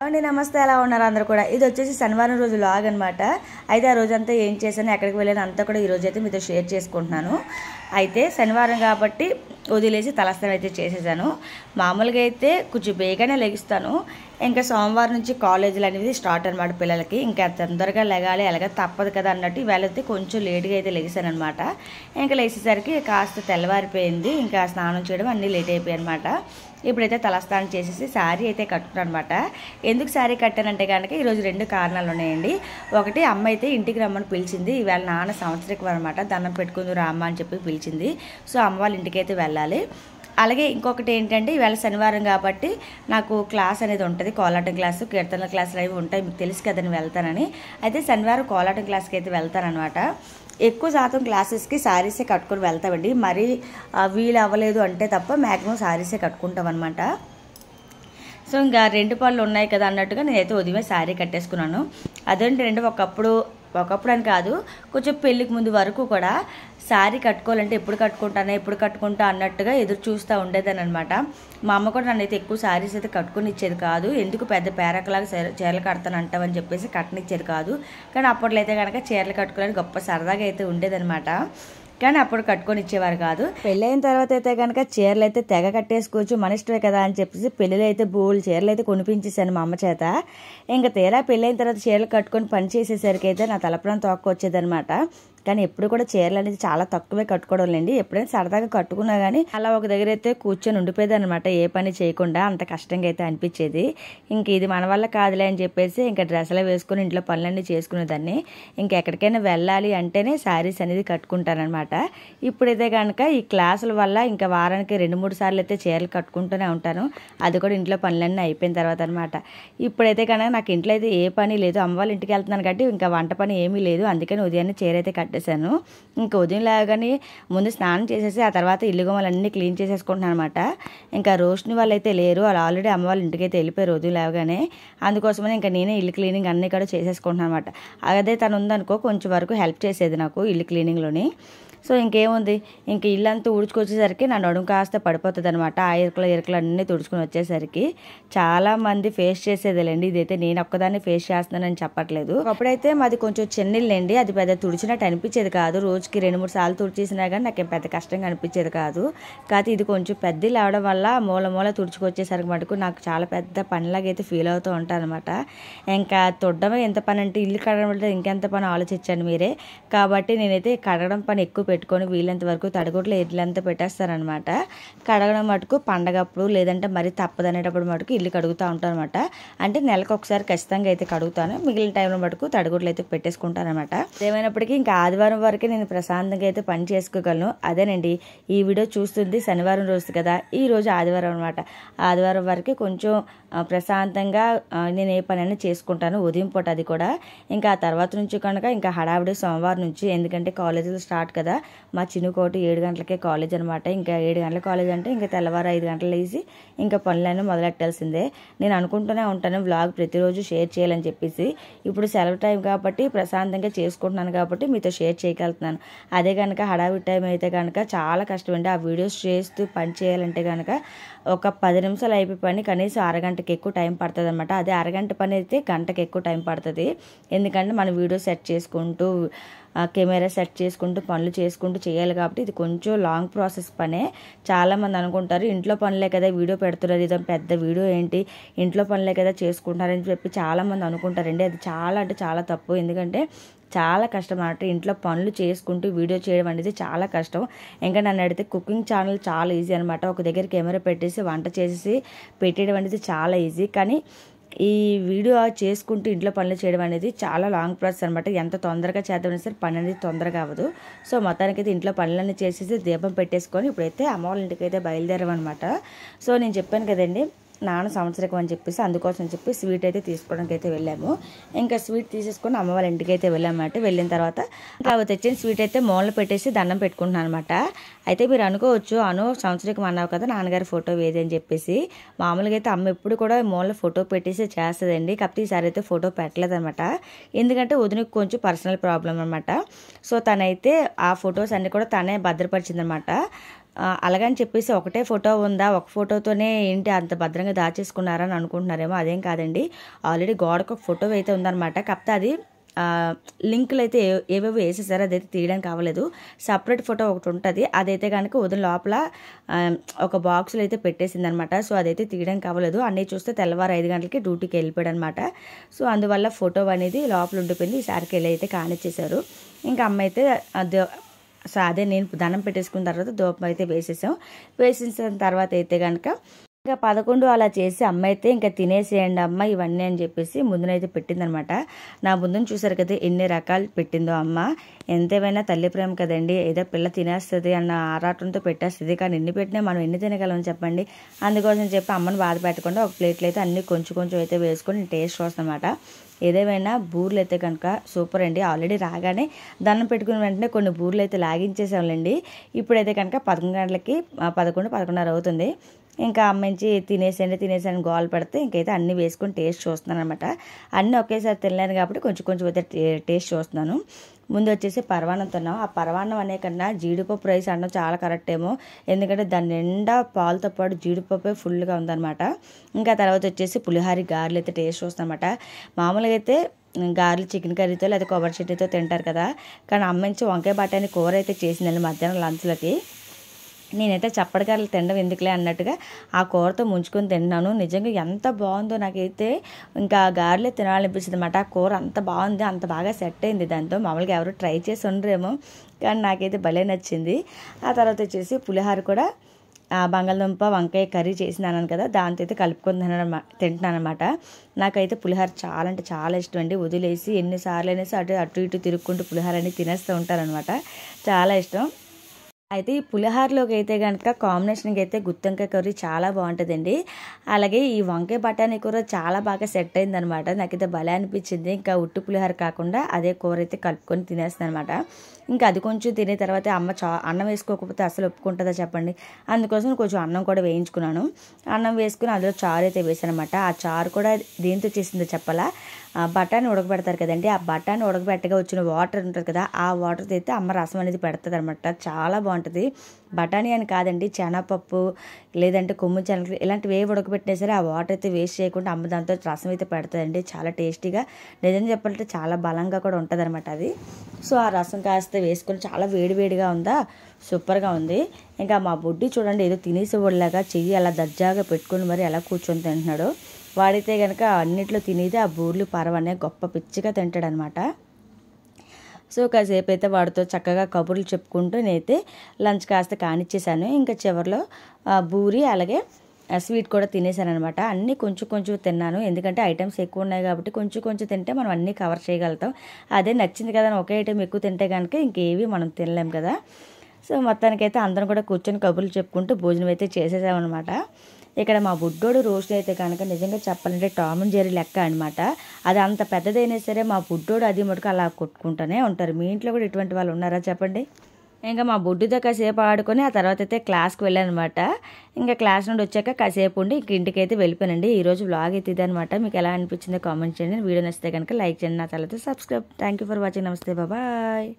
అండి నమస్తే, ఎలా ఉన్నారు అందరూ కూడా. ఇది వచ్చేసి శనివారం రోజు లాగ్ అనమాట. అయితే ఆ రోజంతా ఏం చేశాను, ఎక్కడికి వెళ్ళాను అంతా కూడా ఈరోజు అయితే మీతో షేర్ చేసుకుంటున్నాను. అయితే శనివారం కాబట్టి వదిలేసి తలస్నానం అయితే చేసేసాను. మామూలుగా అయితే కొంచెం బేగానే లెగిస్తాను. ఇంకా సోమవారం నుంచి కాలేజీలు అనేవి స్టార్ట్ అనమాట పిల్లలకి. ఇంకా తొందరగా లెగాలి, అలాగే తప్పదు కదా అన్నట్టు ఇవాళ అయితే కొంచెం లేట్గా అయితే లెగిసాను అనమాట. ఇంకా లేచేసరికి కాస్త తెల్లవారిపోయింది. ఇంకా స్నానం చేయడం అన్నీ లేట్ అయిపోయాయి అనమాట. ఇప్పుడైతే తలస్నానం చేసేసి శారీ అయితే కట్టుకున్నాను అనమాట. ఎందుకు శారీ కట్టానంటే కనుక ఈరోజు రెండు కారణాలు ఉన్నాయండి. ఒకటి, అమ్మ అయితే ఇంటికి రమ్మని పిలిచింది. ఇవాళ నాన్న సంవత్సరికం అనమాట, దండం పెట్టుకుంది రామ్మ అని చెప్పి పిలిచింది. సో అమ్మ వాళ్ళ ఇంటికి అయితే వెళ్ళాలి. అలాగే ఇంకొకటి ఏంటంటే ఇవాళ శనివారం కాబట్టి నాకు క్లాస్ అనేది ఉంటుంది, కోలాటం క్లాసు, కీర్తనల క్లాసులు అవి ఉంటాయి. మీకు తెలుసు కదా నేను వెళ్తానని. అయితే శనివారం కోలాటం క్లాస్కి అయితే వెళ్తానమాట. ఎక్కువ శాతం క్లాసెస్కి శారీసే కట్టుకొని వెళ్తామండి. మరీ వీలు అవ్వలేదు అంటే తప్ప మ్యాక్సిమం శారీసే కట్టుకుంటాం అనమాట. సో ఇంకా రెండు పనులు ఉన్నాయి కదా అన్నట్టుగా నేనైతే ఉదయమే శారీ కట్టేసుకున్నాను. అదేంటి రెండు ఒకప్పుడు అని కాదు, కొంచెం పెళ్ళికి ముందు వరకు కూడా శారీ కట్టుకోవాలంటే ఎప్పుడు కట్టుకుంటా అన్నట్టుగా ఎదురు చూస్తూ ఉండేదని అనమాట. మా అమ్మ కూడా నన్ను అయితే ఎక్కువ శారీస్ అయితే కట్టుకుని ఇచ్చేది కాదు. ఎందుకు పెద్ద పేరకలాగా చీరలు కడతాను అంటావని చెప్పేసి కట్టనిచ్చేది కాదు. కానీ అప్పట్లో అయితే కనుక చీరలు కట్టుకోవడానికి గొప్ప సరదాగా అయితే ఉండేదన్నమాట. కానీ అప్పుడు కట్టుకొని ఇచ్చేవారు కాదు. పెళ్ళైన తర్వాత అయితే కనుక చీరలు అయితే తెగ కట్టేసుకోవచ్చు, మన ఇష్టమే కదా అని చెప్పేసి పెళ్ళిలో అయితే బోల్ చీరలు అయితే కొనిపించేసాను మా అమ్మ చేత. ఇంకా తీరా పెళ్ళైన తర్వాత చీరలు కట్టుకొని పని చేసేసరికి అయితే నా తలపురం తోక్కొచ్చేదనమాట. కానీ ఎప్పుడు కూడా చీరలు అనేది చాలా తక్కువే కట్టుకోవడం లేండి. ఎప్పుడైనా సరదాగా కట్టుకున్నా కానీ అలా ఒక దగ్గర అయితే కూర్చొని ఉండిపోయేది అనమాట, ఏ పని చేయకుండా. అంత కష్టంగా అయితే అనిపించేది. ఇంక ఇది మన వల్ల కాదులే అని చెప్పేసి ఇంకా డ్రెస్సులు వేసుకుని ఇంట్లో పనులన్నీ చేసుకునేదాన్ని. ఇంకెక్కడికైనా వెళ్ళాలి అంటేనే శారీస్ అనేది కట్టుకుంటానమాట. ఇప్పుడైతే కనుక ఈ క్లాసుల వల్ల ఇంకా వారానికి 2-3 సార్లు అయితే చీరలు కట్టుకుంటూనే ఉంటాను. అది కూడా ఇంట్లో పనులన్నీ అయిపోయిన తర్వాత అనమాట. ఇప్పుడైతే కనుక నాకు ఇంట్లో అయితే ఏ పని లేదు, అమ్మ వాళ్ళ ఇంటికి వెళ్తున్నాను కాబట్టి ఇంకా వంట పని ఏమీ లేదు. అందుకని ఉదయాన్నే చీర అయితే కట్టేశాను. ఇంకా ఉదయం లాగానే ముందు స్నానం చేసేసి ఆ తర్వాత ఇల్లు గుమ్మలన్నీ క్లీన్ చేసేసుకుంటున్నాను అనమాట. ఇంకా రోషిని వాళ్ళు అయితే లేరు, వాళ్ళు ఆల్రెడీ అమ్మ వాళ్ళ ఇంటికి అయితే వెళ్ళిపోయారు ఉదయం లాగానే. అందుకోసమని ఇంకా నేనే ఇల్లు క్లీనింగ్ అన్నీ కూడా చేసేసుకుంటున్నాను అనమాట. అదే తను ఉందనుకో కొంచెం వరకు హెల్ప్ చేసేది నాకు ఇల్లు క్లీనింగ్లోని. సో ఇంకేముంది, ఇంక ఇల్లంతా ఊడ్చుకొచ్చేసరికి నా నడుము కాస్త పడిపోతుంది అనమాట. ఆ ఇరుకలు అన్నీ తుడుచుకుని వచ్చేసరికి చాలామంది ఫేస్ చేసేదేలేండి. ఇదైతే నేను ఒక్కదాన్ని ఫేస్ చేస్తున్నానని చెప్పట్లేదు. అప్పుడైతే మాది కొంచెం చెన్నెళ్ళండి, అది పెద్ద తుడిచినట్టు అనిపించేది కాదు. రోజుకి 2-3 సార్లు తుడిచేసినా కానీ నాకేం పెద్ద కష్టంగా అనిపించేది కాదు. కాకపోతే ఇది కొంచెం పెద్ద ఇల్లు అవడం వల్ల మూల తుడుచుకొచ్చేసరికి మటుకు నాకు చాలా పెద్ద పనిలాగా అయితే ఫీల్ అవుతూ ఉంటాను అనమాట. ఇంకా తొడ్డమే ఎంత పని అంటే ఇల్లు కడగడం అంటే ఇంకెంత పని ఆలోచించండి మీరే. కాబట్టి నేనైతే కడగడం పని ఎక్కువ పెట్టుకొని వీళ్ళంత వరకు తడగొట్లు ఇల్లంతా పెట్టేస్తారనమాట. కడగడం మటుకు పండగప్పుడు లేదంటే మరి తప్పదనేటప్పుడు మటుకు ఇల్లు కడుగుతూ ఉంటాను అనమాట. అంటే నెలకు ఒకసారి ఖచ్చితంగా అయితే కడుగుతాను, మిగిలిన టైంలో మటుకు తడగొట్లు అయితే పెట్టేసుకుంటాను అనమాట. ఏమైనప్పటికీ ఇంకా ఆదివారం వరకే నేను ప్రశాంతంగా అయితే పని చేసుకోగలను. అదేనండి ఈ వీడియో చూస్తుంది శనివారం రోజు కదా, ఈ రోజు ఆదివారం అనమాట. ఆదివారం వరకే కొంచెం ప్రశాంతంగా నేను ఏ పని అయినా చేసుకుంటాను ఉదయం పూట. అది కూడా ఇంకా ఆ తర్వాత నుంచి కనుక ఇంకా హడావిడి సోమవారం నుంచి, ఎందుకంటే కాలేజీలు స్టార్ట్ కదా. మా చిన్నకోటి 7 గంటలకే కాలేజ్ అనమాట. ఇంకా 7 గంటల కాలేజ్ అంటే ఇంకా తెల్లవారు 5 గంటలు లేచి ఇంకా పనులన్నీ మొదలెట్టాల్సిందే. నేను అనుకుంటూనే ఉంటాను వ్లాగ్ ప్రతిరోజు షేర్ చేయాలని చెప్పేసి. ఇప్పుడు సెలవు టైం కాబట్టి ప్రశాంతంగా చేసుకుంటున్నాను కాబట్టి మీతో షేర్ చేయగలుగుతున్నాను. అదే కనుక హడావిడి టైం అయితే కనుక చాలా కష్టం అండి. ఆ వీడియోస్ చేస్తూ పని చేయాలంటే కనుక ఒక 10 నిమిషాలు అయిపోయి పని కనీసం అరగంటకి ఎక్కువ టైం పడుతుంది అనమాట. అదే అరగంట పని అయితే గంటకి ఎక్కువ టైం పడుతుంది. ఎందుకంటే మనం వీడియో సెట్ చేసుకుంటూ కెమెరా సెట్ చేసుకుంటూ పనులు చేసుకుంటూ చేయాలి కాబట్టి ఇది కొంచెం లాంగ్ ప్రాసెస్ పనే. చాలామంది అనుకుంటారు ఇంట్లో పనులే కదా వీడియో పెడుతున్నారు, ఇదో పెద్ద వీడియో ఏంటి, ఇంట్లో పనులే కదా చేసుకుంటారని చెప్పి చాలామంది అనుకుంటారండి. అది చాలా అంటే చాలా తప్పు. ఎందుకంటే చాలా కష్టం అన్నట్టు ఇంట్లో పనులు చేసుకుంటూ వీడియో చేయడం అనేది చాలా కష్టం. ఇంకా నన్ను అడిగితే కుకింగ్ ఛానల్ చాలా ఈజీ అనమాట. ఒక దగ్గర కెమెరా పెట్టేసి వంట చేసి పెట్టేయడం అనేది చాలా ఈజీ. కానీ ఈ వీడియో చేసుకుంటూ ఇంట్లో పనులు చేయడం అనేది చాలా లాంగ్ ప్రాసెస్ అనమాట. ఎంత తొందరగా చేద్దామని సరే పని అనేది తొందరగా అవ్వదు. సో మొత్తానికైతే ఇంట్లో పనులన్నీ చేసేసి దీపం పెట్టేసుకొని ఇప్పుడైతే అమ్మ వాళ్ళ ఇంటికి అయితే బయలుదేరామన్నమాట. సో నేను చెప్పాను కదండి నాన్న సంవత్సరం అని చెప్పేసి, అందుకోసం చెప్పి స్వీట్ అయితే తీసుకోవడానికి అయితే వెళ్ళాము. ఇంకా స్వీట్ తీసేసుకొని అమ్మ వాళ్ళ ఇంటికి అయితే వెళ్ళామన్నమాట. వెళ్ళిన తర్వాత ఇంకా తెచ్చిన స్వీట్ అయితే మూలలో పెట్టేసి దండం పెట్టుకుంటున్నాను అనమాట. అయితే మీరు అనుకోవచ్చు, సంవత్సరం అన్నావు కదా నాన్నగారి ఫోటో వేది అని చెప్పేసి. మామూలుగా అయితే అమ్మ ఎప్పుడు కూడా మూలలో ఫోటో పెట్టేసి చేస్తుందండి. కాకపోతే ఈసారి అయితే ఫోటో పెట్టలేదనమాట. ఎందుకంటే వదినకి కొంచెం పర్సనల్ ప్రాబ్లం అనమాట. సో తనైతే ఆ ఫొటోస్ అన్నీ కూడా తనే భద్రపరిచిందనమాట. అలాగని చెప్పేసి ఒకటే ఫోటో ఉందా, ఒక ఫోటోతోనే ఏంటి అంత భద్రంగా దాచేసుకున్నారని అనుకుంటున్నారేమో. అదేం కాదండి, ఆల్రెడీ గోడకు ఒక ఫోటో అయితే ఉందన్నమాట. కాకపోతే అది లింకులు అయితే ఏవేవో వేసేసారు, అదైతే తీయడానికి అవ్వలేదు. సపరేట్ ఫోటో ఒకటి ఉంటుంది, అదైతే కనుక ఉదయం లోపల ఒక బాక్స్లో అయితే పెట్టేసింది అనమాట. సో అదైతే తీయడానికి అవ్వలేదు. అన్నీ చూస్తే తెల్లవారు 5 గంటలకి డ్యూటీకి వెళ్ళిపోయాడు అనమాట. సో అందువల్ల ఫోటో అనేది లోపల ఉండిపోయింది. ఈసారికి వెళ్ళి అయితే కానిచ్చేశారు. ఇంకా అమ్మ అయితే సో అదే నేను దండం పెట్టేసుకున్న తర్వాత ధూపం అయితే వేసేసిన తర్వాత అయితే కనుక ఇంకా 11 అలా చేసి అమ్మ అయితే ఇంకా తినేసేయండి అమ్మ ఇవన్నీ అని చెప్పేసి ముందునైతే పెట్టిందనమాట. నా ముందుని చూసారు కదా ఎన్ని రకాలు పెట్టిందో అమ్మ. ఎంతేమైనా తల్లి ప్రేమ కదండి, ఏదో పిల్ల తినేస్తుంది అన్న ఆరాటంతో పెట్టేస్తుంది. కానీ ఎన్ని పెట్టినా మనం ఎన్ని తినగలం చెప్పండి. అందుకోసం చెప్పి అమ్మని బాధ పెట్టకుండా ఒక ప్లేట్లో అయితే అన్ని కొంచెం అయితే వేసుకొని టేస్ట్ చూస్తానమాట. ఏదేమైనా బూర్లు అయితే కనుక సూపర్ అండి. ఆల్రెడీ రాగానే దండం పెట్టుకున్న వెంటనే కొన్ని బూర్లు అయితే లాగించేసాంలేండి. ఇప్పుడైతే కనుక 11 గంటలకి 11:30 అవుతుంది. ఇంకా అమ్మించి తినేసాను గోల్ పెడితే ఇంకైతే అన్నీ వేసుకొని టేస్ట్ చూస్తున్నాను అనమాట. అన్నీ ఒకేసారి తినలేను కాబట్టి కొంచెం అయితే టేస్ట్ చూస్తున్నాను. ముందు వచ్చేసి పరవాన్నం తిన్నాం. ఆ పరవాన్నం అనే కన్నా జీడిపప్పు రైస్ అనడం చాలా కరెక్ట్ ఏమో, ఎందుకంటే దాని నిండా పాలతో పాటు జీడిపప్పే ఫుల్గా ఉందన్నమాట. ఇంకా తర్వాత వచ్చేసి పులిహారి గారెలు అయితే టేస్ట్ చూస్తాను అనమాట. మామూలుగా అయితే గారెలు చికెన్ కర్రీతో లేదా కొబ్బరి చట్నీతో తింటారు కదా, కానీ అమ్మించి వంకాయ బఠానీ కూర అయితే చేసిందండి మధ్యాహ్నం లంచ్లకి. నేనైతే చప్పటికాయలు తినడం ఎందుకులే అన్నట్టుగా ఆ కూరతో ముంచుకొని తిన్నాను. నిజంగా ఎంత బాగుందో, నాకైతే ఇంకా గారెలే తినాలనిపించింది అనమాట. ఆ కూర అంత బాగుంది, అంత బాగా సెట్ అయింది దాంతో. మామూలుగా ఎవరు ట్రై చేసి ఉండరేమో, కానీ నాకైతే భలే నచ్చింది. ఆ తర్వాత వచ్చేసి పులిహార కూడా బంగాళదుంప వంకాయ కర్రీ చేసినాను కదా, దాంతో అయితే కలుపుకొని తింటున్నాను అనమాట. నాకైతే పులిహార చాలా అంటే చాలా ఇష్టం అండి. వదిలేసి ఎన్నిసార్లు అనేసి అటు ఇటు తిరుక్కుంటూ పులిహార అనేది తినేస్తూ ఉంటారనమాట. చాలా ఇష్టం. అయితే ఈ పులిహారలోకి అయితే కనుక కాంబినేషన్కి అయితే గుత్తొంకాయ కర్రీ చాలా బాగుంటుందండి. అలాగే ఈ వంకాయ బఠానీ కూర చాలా బాగా సెట్ అయిందనమాట. నాకైతే భలే అనిపించింది. ఇంకా ఉట్టు పులిహార కాకుండా అదే కూర అయితే కలుపుకొని తినేస్తాను అనమాట. ఇంకా అది కొంచెం తినే తర్వాత అమ్మ అన్నం వేసుకోకపోతే అసలు ఒప్పుకుంటుందా చెప్పండి. అందుకోసం కొంచెం అన్నం కూడా వేయించుకున్నాను. అన్నం వేసుకుని అందులో చారు అయితే వేసాను అనమాట. ఆ చారు కూడా దేంతో చేసిందో చెప్పాలా, బఠానీ ఉడకబెడతారు కదండి, ఆ బఠానీ ఉడకబెట్టగా వచ్చిన వాటర్ ఉంటుంది కదా, ఆ వాటర్ అయితే అమ్మ రసం అనేది పెడుతుంది అనమాట. చాలా బాగుంటుంది. బఠానీ అని కాదండి, శనగపప్పు లేదంటే కొమ్ము శనగలు ఇలాంటివి ఏ ఉడకబెట్టినా సరే ఆ వాటర్ అయితే వేస్ట్ చేయకుండా అమ్మ దాంతో రసం అయితే పెడుతుందండి. చాలా టేస్టీగా, నిజం చెప్పాలంటే చాలా బలంగా కూడా ఉంటుంది అనమాట అది. సో ఆ రసం కాస్త వేసుకొని చాలా వేడివేడిగా ఉందా, సూపర్గా ఉంది. ఇంకా మా బుడ్డి చూడండి ఏదో తినేసేవాళ్ళలాగా చెయ్యి అలా దర్జాగా పెట్టుకుని మరి ఎలా కూర్చొని తింటున్నాడు. వాడితే కనుక అన్నిట్లో తినేది ఆ బూర్లు పరవనే గొప్ప పిచ్చిగా తింటాడనమాట. సో కాసేపు అయితే వాడితో చక్కగా కబుర్లు చెప్పుకుంటూ నేనైతే లంచ్ కాస్త కానిచ్చేసాను. ఇంకా చివరిలో బూరి అలాగే స్వీట్ కూడా తినేసాను అనమాట. అన్నీ కొంచెం తిన్నాను, ఎందుకంటే ఐటమ్స్ ఎక్కువ ఉన్నాయి కాబట్టి కొంచెం తింటే మనం అన్నీ కవర్ చేయగలుగుతాం. అదే నచ్చింది కదా ఒకే ఐటెం ఎక్కువ తింటే కనుక ఇంకేవి మనం తినలేం కదా. సో మొత్తానికైతే అందరం కూడా కూర్చొని కబుర్లు చెప్పుకుంటూ భోజనం అయితే చేసేసామన్నమాట. ఇక్కడ మా బుడ్డోడు రోస్ట్ అయితే కనుక నిజంగా చెప్పాలంటే టామ్ అండ్ జెర్రీ లెక్క అనమాట. అది అంత పెద్దదైనా సరే మా బుడ్డోడు అది మటుకు అలా కొట్టుకుంటూనే ఉంటారు. మీ ఇంట్లో కూడా ఇటువంటి వాళ్ళు ఉన్నారా చెప్పండి. ఇంకా మా బుడ్డితో కాసేపు ఆడుకొని ఆ తర్వాత అయితే క్లాస్కి వెళ్ళాను అనమాట. ఇంకా క్లాస్ నుండి వచ్చాక కాసేపు ఉండి ఇంక ఇంటికి అయితే వెళ్ళిపోయానండి. ఈరోజు వ్లాగ్ అయితే ఇది అనమాట. మీకు ఎలా అనిపించిందో కామెంట్ చేయండి. వీడియో నచ్చితే కనుక లైక్ చేయండి, నా ఛానల్ అయితే subscribe. Thank you for watching. నమస్తే, బాయ్.